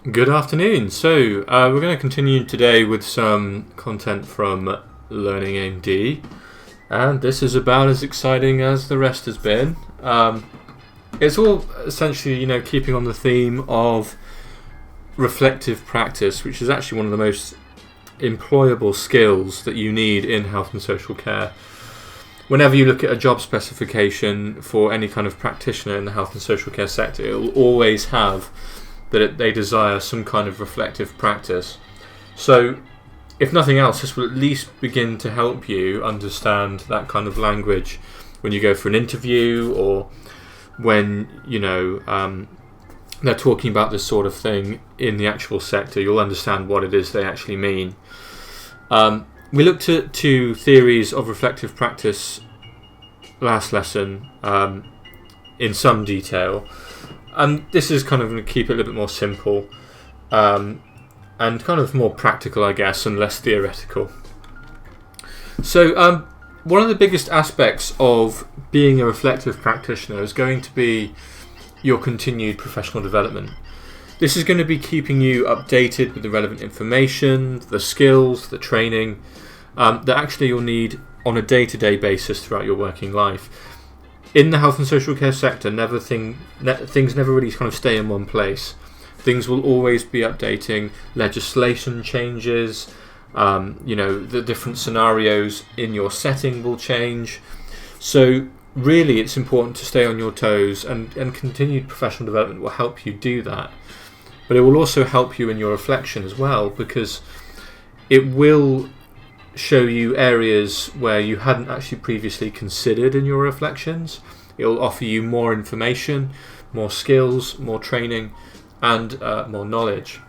Good afternoon. We're going to continue today with some content from Learning AIM-D, and this is about as exciting as the rest has been. It's all essentially, keeping on the theme of reflective practice, which is actually one of the most employable skills that you need in health and social care. Whenever you look at a job specification for any kind of practitioner in the health and social care sector, it will always have that they desire some kind of reflective practice. So, if nothing else, this will at least begin to help you understand that kind of language when you go for an interview, or when they're talking about this sort of thing in the actual sector. You'll understand what it is they actually mean. We looked at two theories of reflective practice last lesson in some detail. And this is kind of going to keep it a little bit more simple and kind of more practical, I guess, and less theoretical. So one of the biggest aspects of being a reflective practitioner is going to be your continued professional development. This is going to be keeping you updated with the relevant information, the skills, the training that actually you'll need on a day-to-day basis throughout your working life. In the health and social care sector, things never really kind of stay in one place. Things will always be updating. Legislation changes. The different scenarios in your setting will change. So really, it's important to stay on your toes, and continued professional development will help you do that. But it will also help you in your reflection as well, because it will show you areas where you hadn't actually previously considered in your reflections. It will offer you more information, more skills, more training, and more knowledge.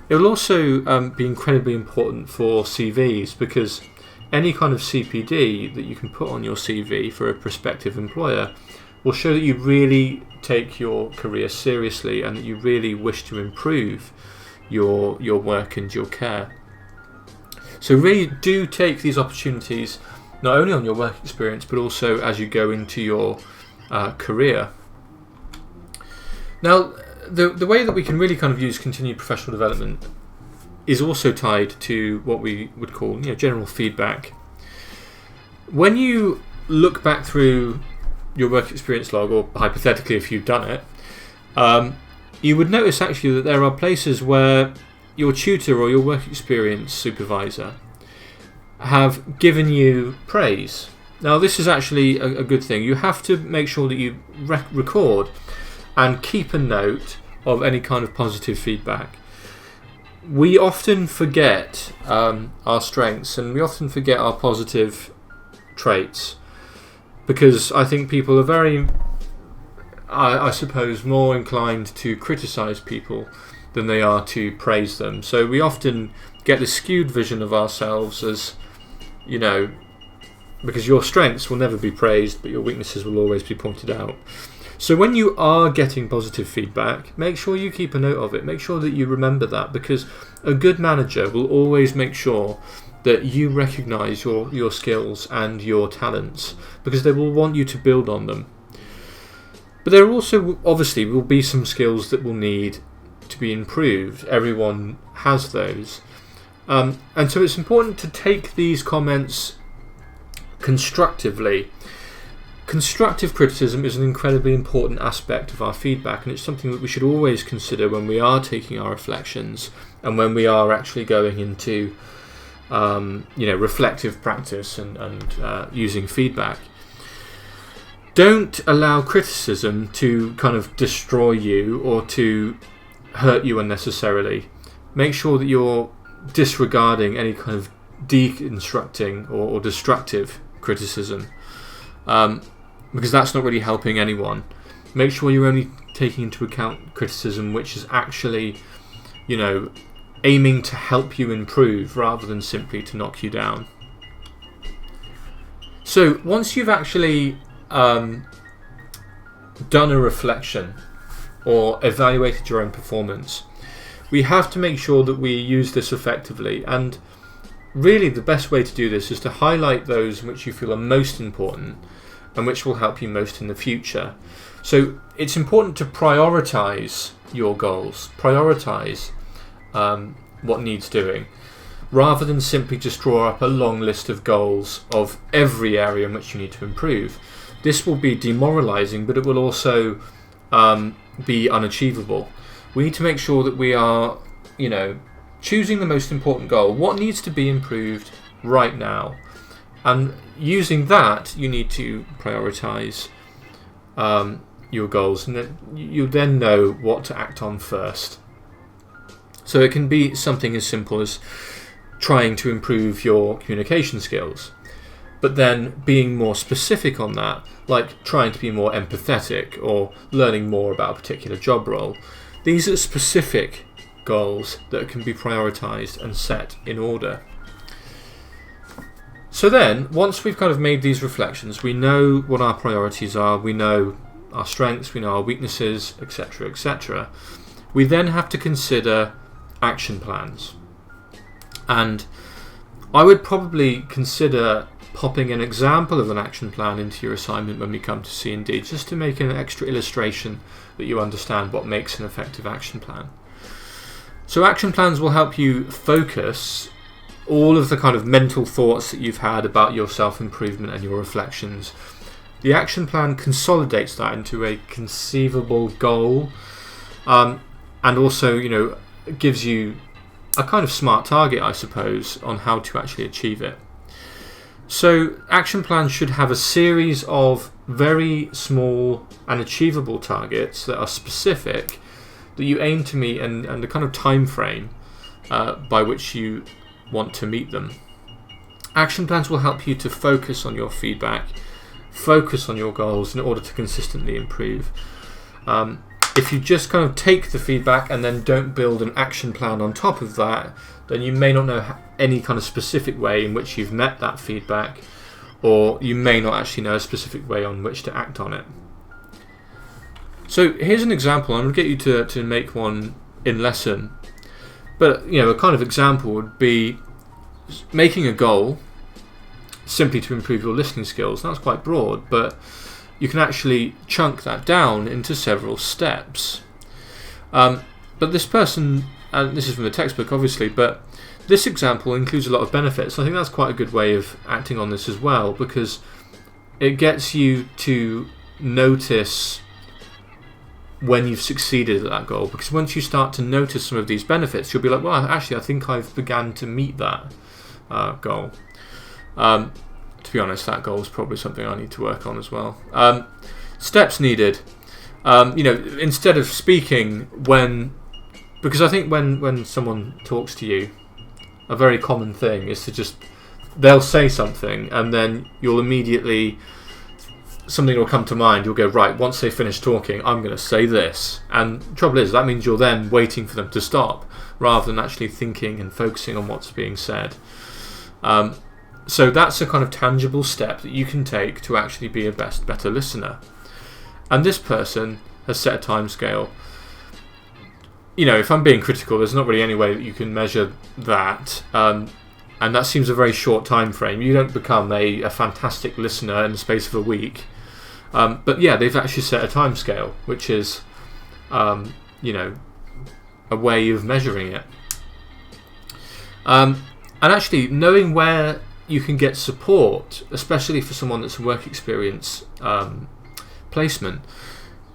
It will also be incredibly important for CVs, because any kind of CPD that you can put on your CV for a prospective employer will show that you really take your career seriously and that you really wish to improve your work and your care. So really do take these opportunities not only on your work experience, but also as you go into your career. Now, the way that we can really kind of use continued professional development is also tied to what we would call general feedback. When you look back through your work experience log, or hypothetically if you've done it, you would notice actually that there are places where your tutor or your work experience supervisor have given you praise. Now, this is actually a good thing. You have to make sure that you record and keep a note of any kind of positive feedback. We often forget our strengths, and we often forget our positive traits, because I think people are very, I suppose, more inclined to criticise people than they are to praise them. So we often get the skewed vision of ourselves as, because your strengths will never be praised, but your weaknesses will always be pointed out. So when you are getting positive feedback, make sure you keep a note of it. Make sure that you remember that, because a good manager will always make sure that you recognise your skills and your talents, because they will want you to build on them. But there also obviously will be some skills that will need to be improved. Everyone has those. And so it's important to take these comments constructively. Constructive criticism is an incredibly important aspect of our feedback, and it's something that we should always consider when we are taking our reflections and when we are actually going into reflective practice and using feedback. Don't allow criticism to kind of destroy you or to hurt you unnecessarily. Make sure that you're disregarding any kind of deconstructing or destructive criticism, because that's not really helping anyone. Make sure you're only taking into account criticism which is actually, aiming to help you improve rather than simply to knock you down. So once you've actually done a reflection or evaluated your own performance, we have to make sure that we use this effectively, and really the best way to do this is to highlight those which you feel are most important and which will help you most in the future. So it's important to prioritize your goals, prioritize what needs doing, rather than simply just draw up a long list of goals of every area in which you need to improve. This will be demoralizing, but it will also be unachievable. We need to make sure that we are, choosing the most important goal. What needs to be improved right now? And using that, you need to prioritize your goals, and then you then know what to act on first. So it can be something as simple as trying to improve your communication skills, but then being more specific on that, like trying to be more empathetic or learning more about a particular job role. These are specific goals that can be prioritized and set in order. So then, once we've kind of made these reflections, we know what our priorities are, we know our strengths, we know our weaknesses, etc., etc. We then have to consider action plans. And I would probably consider popping an example of an action plan into your assignment when we come to C&D, just to make an extra illustration that you understand what makes an effective action plan. So action plans will help you focus all of the kind of mental thoughts that you've had about your self-improvement and your reflections. The action plan consolidates that into a conceivable goal, and also, gives you a kind of smart target, I suppose, on how to actually achieve it. So action plans should have a series of very small and achievable targets that are specific, that you aim to meet, and a kind of time frame by which you want to meet them. Action plans will help you to focus on your feedback, focus on your goals in order to consistently improve. If you just kind of take the feedback and then don't build an action plan on top of that, then you may not know any kind of specific way in which you've met that feedback, or you may not actually know a specific way on which to act on it. So here's an example. I'm going to get you to make one in lesson. But a kind of example would be making a goal simply to improve your listening skills. That's quite broad, but you can actually chunk that down into several steps. But this person, and this is from the textbook obviously, but this example includes a lot of benefits. I think that's quite a good way of acting on this as well, because it gets you to notice when you've succeeded at that goal, because once you start to notice some of these benefits, you'll be like, well, actually I think I've begun to meet that goal. To be honest, that goal is probably something I need to work on as well. Steps needed. Instead of speaking because I think when someone talks to you, a very common thing is to just, they'll say something and then you'll immediately, something will come to mind, you'll go, right, once they finish talking, I'm going to say this. And the trouble is, that means you're then waiting for them to stop, rather than actually thinking and focusing on what's being said. So that's a kind of tangible step that you can take to actually be a better listener. And this person has set a time scale. If I'm being critical, there's not really any way that you can measure that. And that seems a very short time frame. You don't become a fantastic listener in the space of a week. But yeah, they've actually set a time scale, which is, a way of measuring it. And actually, knowing where you can get support, especially for someone that's a work experience placement,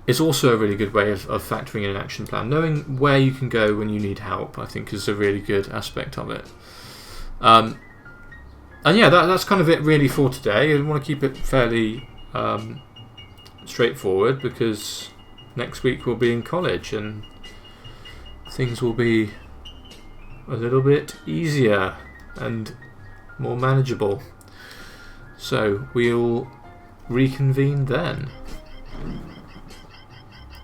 is also a really good way of factoring in an action plan. Knowing where you can go when you need help, I think, is a really good aspect of it. And yeah, that's kind of it really for today. I want to keep it fairly straightforward, because next week we'll be in college and things will be a little bit easier and more manageable. So we'll reconvene then.